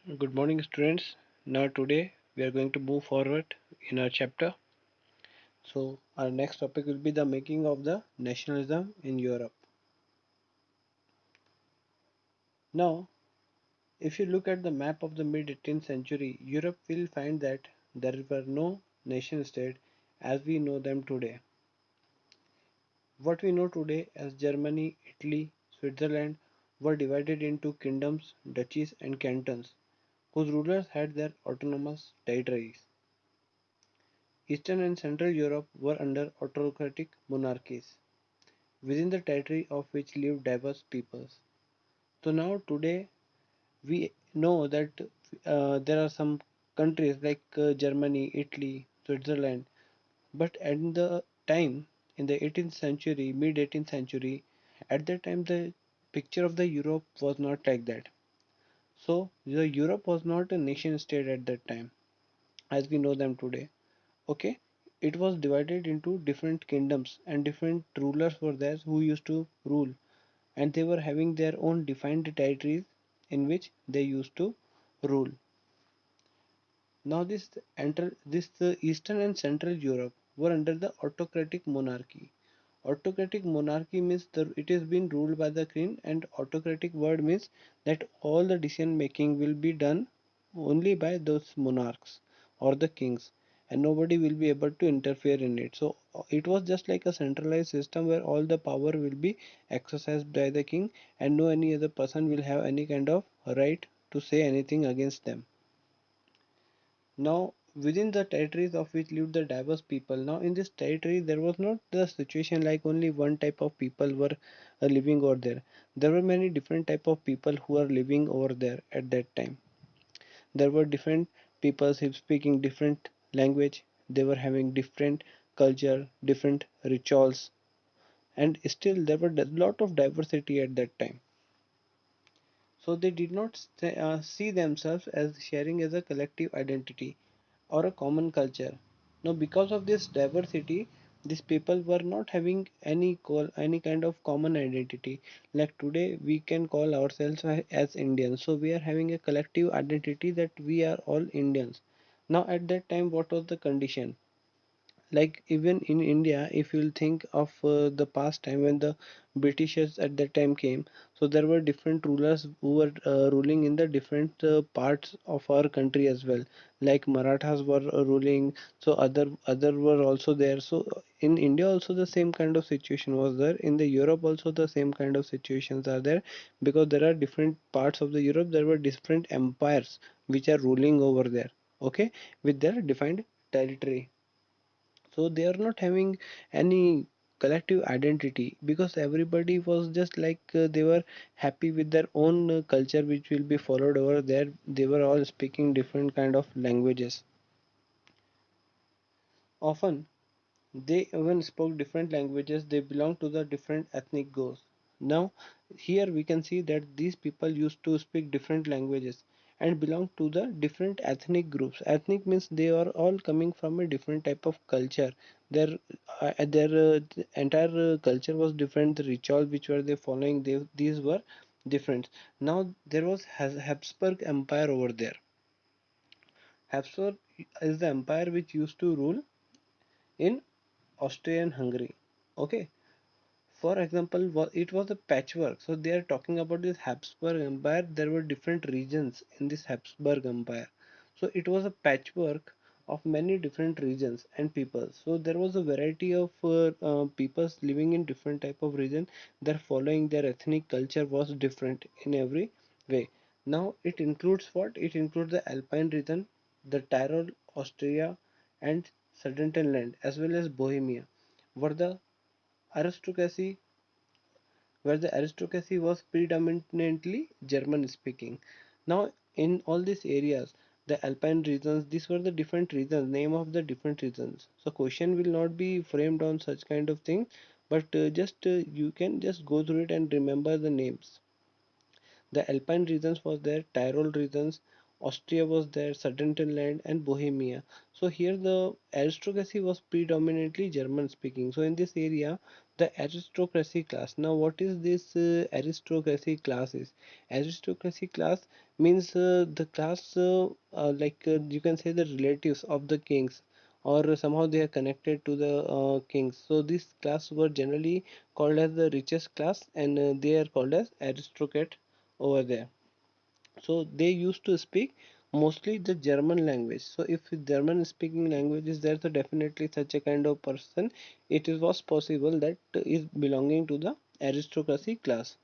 Good morning, students. Now, today we are going to move forward in our chapter. So, our next topic will be the making of the nationalism in Europe. Now, if you look at the map of the mid 18th century, Europe will find that there were no nation state as we know them today. What we know today as Germany, Italy, Switzerland were divided into kingdoms, duchies, and cantons, whose rulers had their autonomous territories. Eastern and Central Europe were under autocratic monarchies, within the territory of which lived diverse peoples. So now today we know that there are some countries like Germany, Italy, Switzerland, but at the time in the 18th century, mid 18th century, at that time the picture of the Europe was not like that. So the Europe was not a nation state at that time as we know them today. Okay, it was divided into different kingdoms and different rulers were there who used to rule, and they were having their own defined territories in which they used to rule. Now this Eastern and Central Europe were under the autocratic monarchy. Autocratic monarchy means it is being ruled by the king, and autocratic word means that all the decision making will be done only by those monarchs or the kings, and nobody will be able to interfere in it. So it was just like a centralized system where all the power will be exercised by the king, and no any other person will have any kind of right to say anything against them. Now, within the territories of which lived the diverse people, now in this territory there was not the situation like only one type of people were living over there. There were many different type of people who are living over there at that time. There were different people speaking different language. They were having different culture, different rituals, and still there were a lot of diversity at that time. So they did not see themselves as sharing as a collective identity or a common culture. Now, because of this diversity, these people were not having any kind of common identity. Like today, we can call ourselves as Indians. So we are having a collective identity that we are all Indians. Now, at that time, what was the condition? Like even in India, if you'll think of the past time when the Britishers at that time came, so there were different rulers who were ruling in the different parts of our country as well. Like Marathas were ruling, so other were also there. So in India also the same kind of situation was there. In the Europe also the same kind of situations are there, because there are different parts of the Europe, there were different empires which are ruling over there, okay, with their defined territory. So they are not having any collective identity, because everybody was just like they were happy with their own culture which will be followed over there. They were all speaking different kind of languages. Often they even spoke different languages, they belong to the different ethnic groups. Now here we can see that these people used to speak different languages and belong to the different ethnic groups. Ethnic means they are all coming from a different type of culture. Their entire culture was different, the rituals which were they following, these were different. Now there was Habsburg Empire over there. Habsburg is the empire which used to rule in Austria and Hungary. Okay. For example, it was a patchwork. So they are talking about this Habsburg Empire. There were different regions in this Habsburg Empire. So it was a patchwork of many different regions and peoples. So there was a variety of peoples living in different type of region. Their following their ethnic culture was different in every way. Now it includes what? It includes the Alpine region, the Tyrol, Austria, and Sudetenland, as well as Bohemia, were the aristocracy where the aristocracy was predominantly German speaking. Now, in all these areas, the Alpine regions, these were the different regions, name of the different regions. So, question will not be framed on such kind of thing, but just you can just go through it and remember the names. The Alpine regions was there, Tyrol regions, Austria was there, Sudetenland and Bohemia. So here the aristocracy was predominantly German speaking. So in this area, The aristocracy class. Now, what is this aristocracy class? Is aristocracy class means the class you can say the relatives of the kings, or somehow they are connected to the kings. So this class were generally called as the richest class, and they are called as aristocrat over there. So they used to speak mostly the German language. So if German speaking language is there, so definitely such a kind of person, it was possible that is belonging to the aristocracy class.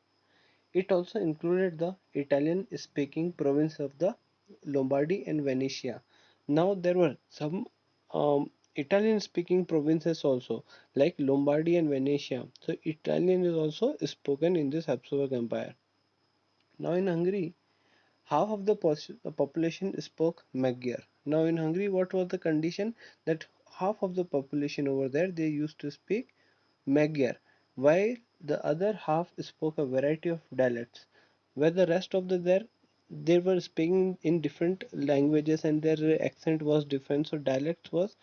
It also included the Italian speaking province of the Lombardy and Venetia. Now there were some Italian speaking provinces also, like Lombardy and Venetia. So Italian is also spoken in this Habsburg Empire. Now in Hungary, half of the population spoke Magyar. Now in Hungary, what was the condition? That half of the population over there, they used to speak Magyar, while the other half spoke a variety of dialects. Where the rest of the there, they were speaking in different languages and their accent was different. So dialect was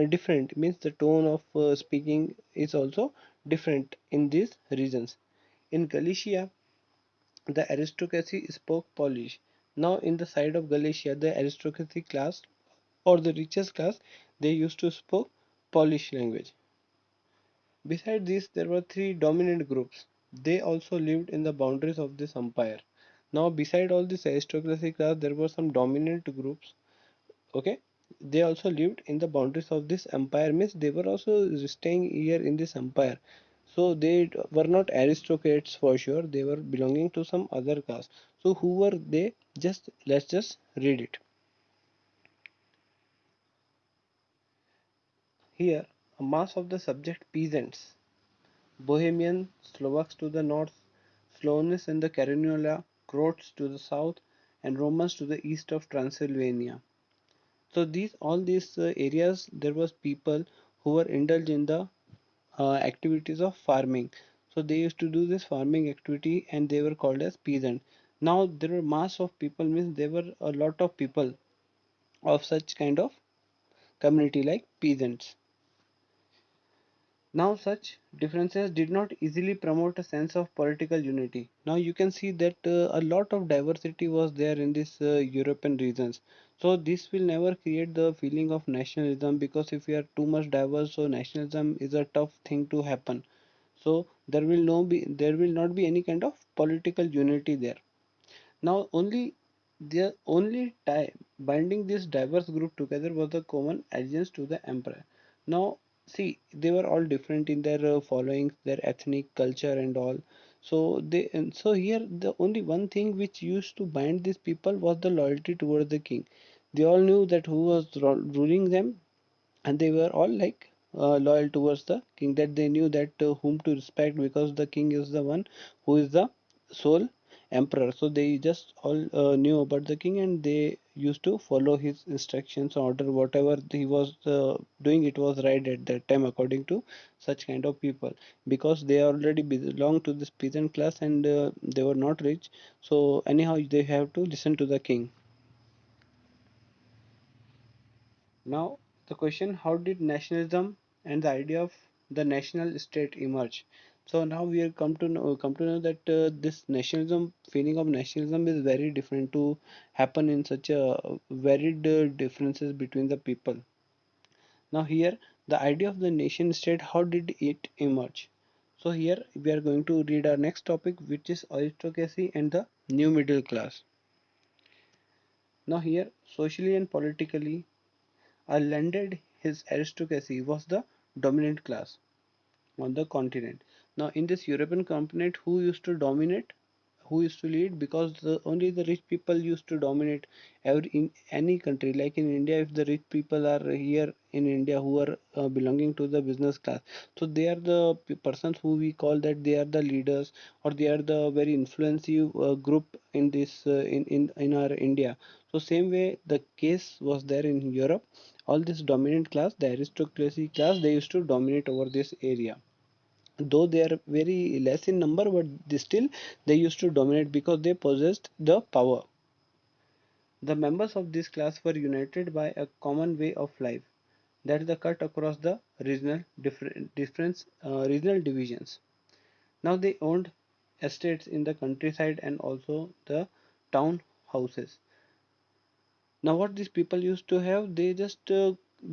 different. Means the tone of speaking is also different in these regions. In Galicia, the aristocracy spoke Polish. Now, in the side of Galicia, the aristocracy class or the richest class, they used to speak Polish language. Besides this, there were three dominant groups. They also lived in the boundaries of this empire. Now, beside all this aristocracy class, there were some dominant groups. Okay, they also lived in the boundaries of this empire. Means they were also staying here in this empire. So they were not aristocrats for sure. They were belonging to some other caste. So who were they? Just let's just read it here. A mass of the subject peasants, Bohemian Slovaks to the north, Slavs in the Carolina, Croats to the south, and Romans to the east of Transylvania. So these all these areas there was people who were indulged in the activities of farming. So they used to do this farming activity and they were called as peasant. Now there were mass of people means there were a lot of people of such kind of community like peasants. Now such differences did not easily promote a sense of political unity. Now you can see that a lot of diversity was there in this European regions. So this will never create the feeling of nationalism, because if we are too much diverse, so nationalism is a tough thing to happen. So there will not be any kind of political unity there. Now only the only tie binding this diverse group together was the common allegiance to the emperor. Now see, they were all different in their followings, their ethnic culture and all. So they, and so here the only one thing which used to bind these people was the loyalty towards the king. They all knew that who was ruling them, and they were all like loyal towards the king, that they knew that whom to respect, because the king is the one who is the sole emperor. So they just all knew about the king and they used to follow his instructions, order, whatever he was doing, it was right at that time according to such kind of people, because they already belong to this peasant class and they were not rich. So anyhow they have to listen to the king. Now, the question, how did nationalism and the idea of the national state emerge? So now we have come to know that this nationalism, feeling of nationalism is very different to happen in such a varied differences between the people. Now here, the idea of the nation state, how did it emerge? So here we are going to read our next topic, which is aristocracy and the new middle class. Now here, socially and politically, a landed his aristocracy was the dominant class on the continent. Now, in this European continent, who used to dominate? Who used to lead? Because only the rich people used to dominate every in any country. Like in India, if the rich people are here in India who are belonging to the business class, so they are the persons who we call that they are the leaders, or they are the very influential group in this in our India. So same way the case was there in Europe. All this dominant class, the aristocracy class, they used to dominate over this area, though they are very less in number, but still they used to dominate because they possessed the power. The members of this class were united by a common way of life, that is the cut across the regional divisions. Now they owned estates in the countryside and also the town houses. Now, what these people used to have, they just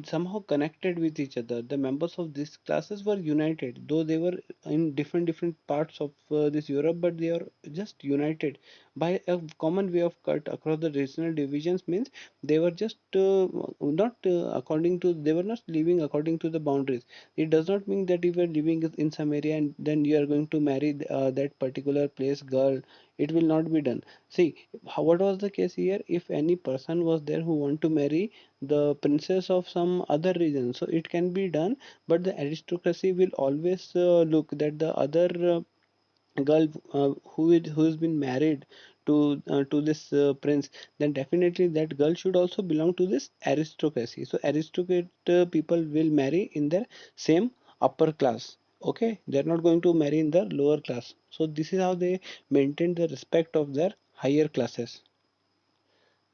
somehow connected with each other. The members of these classes were united, though they were in different parts of this Europe, but they are just united by a common way of cut across the regional divisions. Means they were just not according to, they were not living according to the boundaries. It does not mean that if you are living in some area and then you are going to marry that particular place girl. It will not be done. See, what was the case here? If any person was there who want to marry the princess of some other region, so it can be done, but the aristocracy will always look that the other girl who has been married to this prince, then definitely that girl should also belong to this aristocracy. So aristocrat people will marry in their same upper class. Okay, they're not going to marry in the lower class. So this is how they maintain the respect of their higher classes.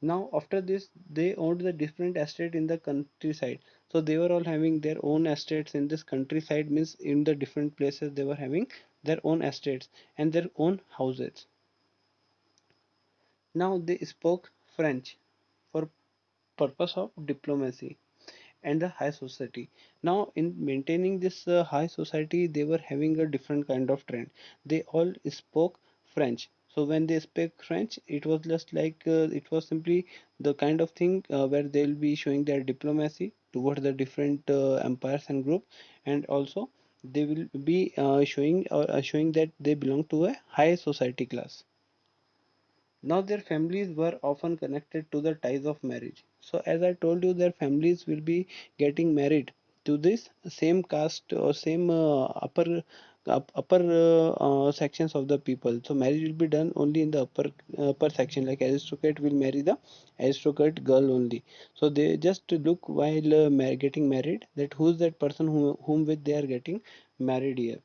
Now after this, they owned the different estate in the countryside. So they were all having their own estates in this countryside, means in the different places they were having their own estates and their own houses. Now they spoke French for purpose of diplomacy and the high society. Now, in maintaining this high society, they were having a different kind of trend. They all spoke French. So when they speak French, it was just like it was simply the kind of thing where they'll be showing their diplomacy towards the different empires and groups, and also they will be showing that they belong to a high society class. Now their families were often connected to the ties of marriage. So as I told you, their families will be getting married to this same caste or same upper sections of the people. So marriage will be done only in the upper section. Like aristocrat will marry the aristocrat girl only. So they just look while getting married that who's that person whom with they are getting married here.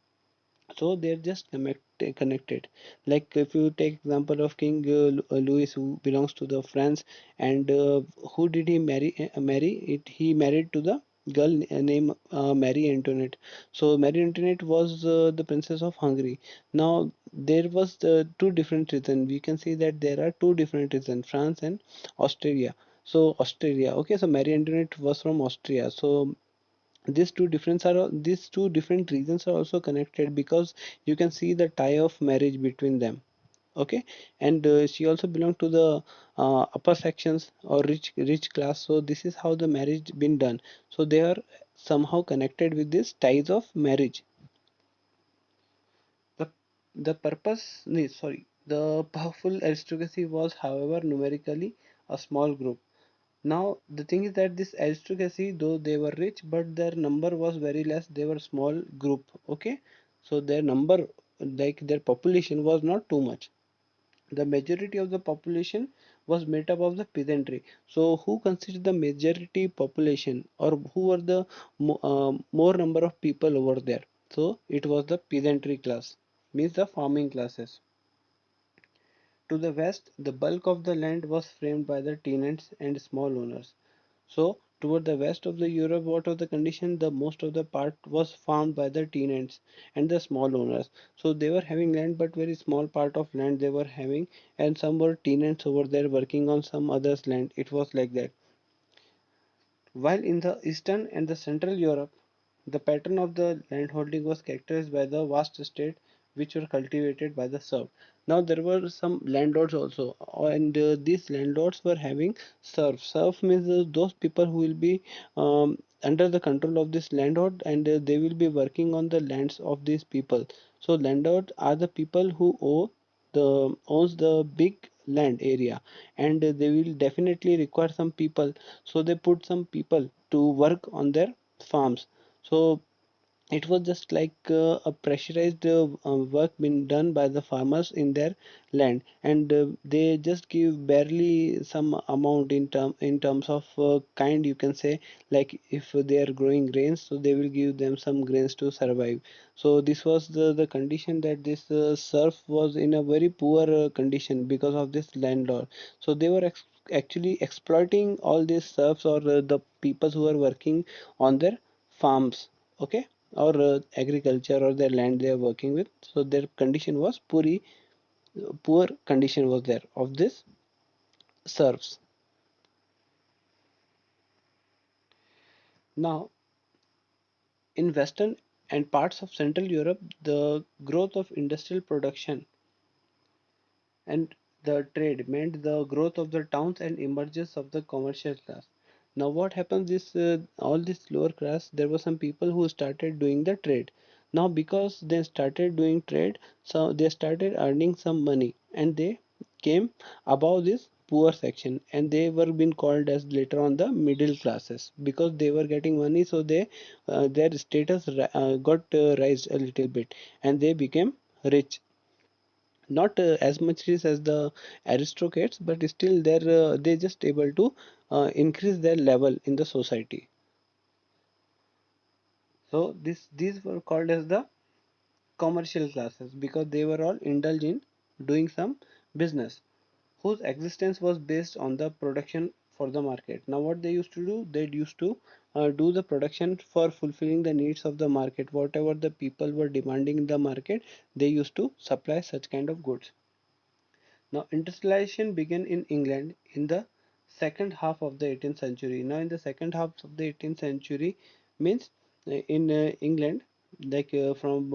So they're just connected. Like if you take example of King Louis, who belongs to the France, and who did he marry it, he married to the girl named Marie Antoinette. So Marie Antoinette was the princess of Hungary. Now there was two different reasons. We can see that there are two different reasons, France and Austria. So Austria, okay, so Marie Antoinette was from Austria. So these two different regions are also connected because you can see the tie of marriage between them. Okay, and she also belonged to the upper sections or rich class. So this is how the marriage been done. So they are somehow connected with this ties of marriage. The the purpose no, sorry the powerful aristocracy was, however, numerically a small group. Now, the thing is that this aristocracy, though they were rich, but their number was very less. They were small group. Okay, so their number, like their population, was not too much. The majority of the population was made up of the peasantry. So, who consists the majority population, or who were the more number of people over there? So, it was the peasantry class, means the farming classes. To the west, the bulk of the land was framed by the tenants and small owners. So, toward the west of the Europe, what was the condition? The most of the part was farmed by the tenants and the small owners. So they were having land, but very small part of land they were having, and some were tenants over there working on some others' land. It was like that. While in the Eastern and the Central Europe, the pattern of the landholding was characterized by the vast estate which were cultivated by the serf. Now there were some landlords also, and these landlords were having serfs. Serf means those people who will be under the control of this landlord, and they will be working on the lands of these people. So landlords are the people who owns the big land area, and they will definitely require some people. So they put some people to work on their farms. So it was just like a pressurized work being done by the farmers in their land, and they just give barely some amount in terms of kind, you can say. Like if they are growing grains, so they will give them some grains to survive. So this was the condition, that this serf was in a very poor condition because of this landlord. So they were actually exploiting all these serfs, or the people who are working on their farms. okay, or agriculture or their land they are working with. So their condition was poor condition was there of this serfs. Now in western and parts of central Europe, the growth of industrial production and the trade meant the growth of the towns and emergence of the commercial class. Now what happens is all this lower class, there were some people who started doing the trade. Now because they started doing trade, so they started earning some money and they came above this poor section, and they were being called as later on the middle classes because they were getting money. So they their status got raised a little bit and they became rich, not as much rich as the aristocrats, but still they just able to increase their level in the society. So these were called as the commercial classes because they were all indulged in doing some business whose existence was based on the production for the market. Now what they used to do, they used to do the production for fulfilling the needs of the market. Whatever the people were demanding in the market, they used to supply such kind of goods. Now, industrialization began in England in the second half of the 18th century. Now, in the second half of the 18th century means in England, like from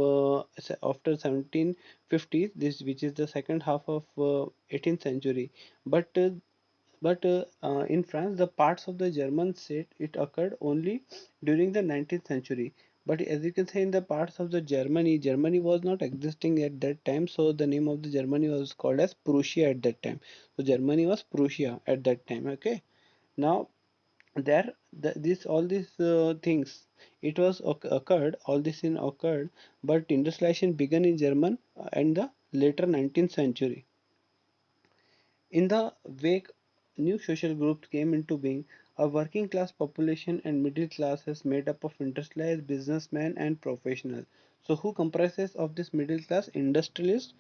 after 1750s, this which is the second half of 18th century. But in France, the parts of the German state it occurred only during the 19th century. But as you can say, in the parts of the Germany, Germany was not existing at that time, so the name of the Germany was called as Prussia at that time. So Germany was Prussia at that time. Okay. Now there, this all these things it was occurred. All this in occurred, but industrialization began in German in the later 19th century. In the wake, new social groups came into being. A working class population and middle class is made up of industrialized businessmen and professionals. So, who comprises of this middle class? Industrialists,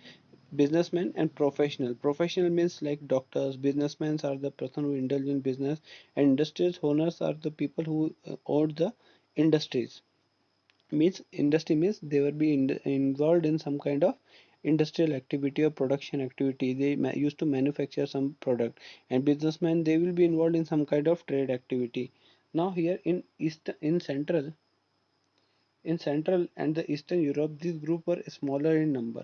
businessmen, and professional. Professional means like doctors. Businessmen are the person who indulge in business, and industrial owners are the people who own the industries. Means industry means they will be involved in some kind of industrial activity or production activity. They used to manufacture some product, and businessmen they will be involved in some kind of trade activity. Now here in east in central and the eastern Europe, this group were smaller in number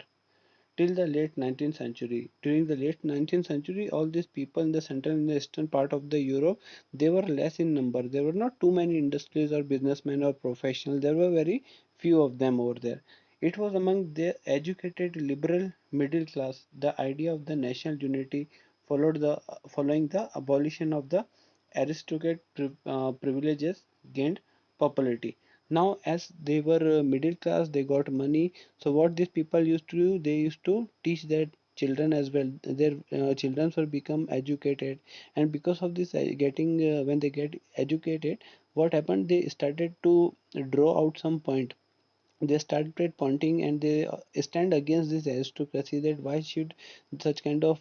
till the late 19th century. During the late 19th century, all these people in the central and the eastern part of the Europe, they were less in number. There were not too many industries or businessmen or professionals. There were very few of them over there. It was among the educated liberal middle class. The idea of the national unity following the abolition of the aristocrat privileges gained popularity. Now, as they were middle class, they got money. So, what these people used to do, they used to teach their children as well. Their children will become educated, and because of this, getting when they get educated, what happened? They started to draw out some point. They started pointing and they stand against this aristocracy, that why should such kind of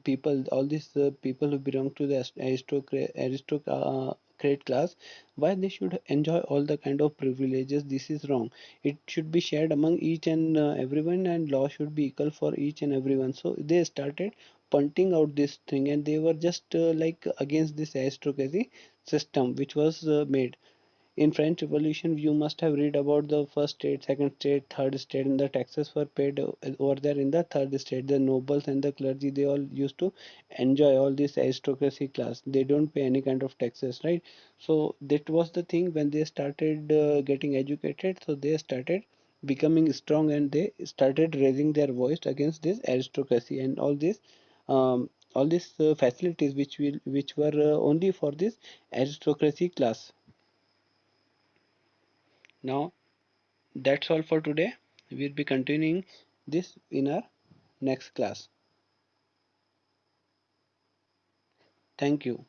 people, all these people who belong to the aristocrat class, why they should enjoy all the kind of privileges? This is wrong. It should be shared among each and everyone, and law should be equal for each and everyone. So they started pointing out this thing, and they were just like against this aristocracy system which was made in French Revolution. You must have read about the first state, second state, third state, and the taxes were paid over there in the third state. The nobles and the clergy, they all used to enjoy all this aristocracy class. They don't pay any kind of taxes, right? So that was the thing when they started getting educated. So they started becoming strong and they started raising their voice against this aristocracy and all these facilities which were only for this aristocracy class. Now that's all for today. We'll be continuing this in our next class. Thank you.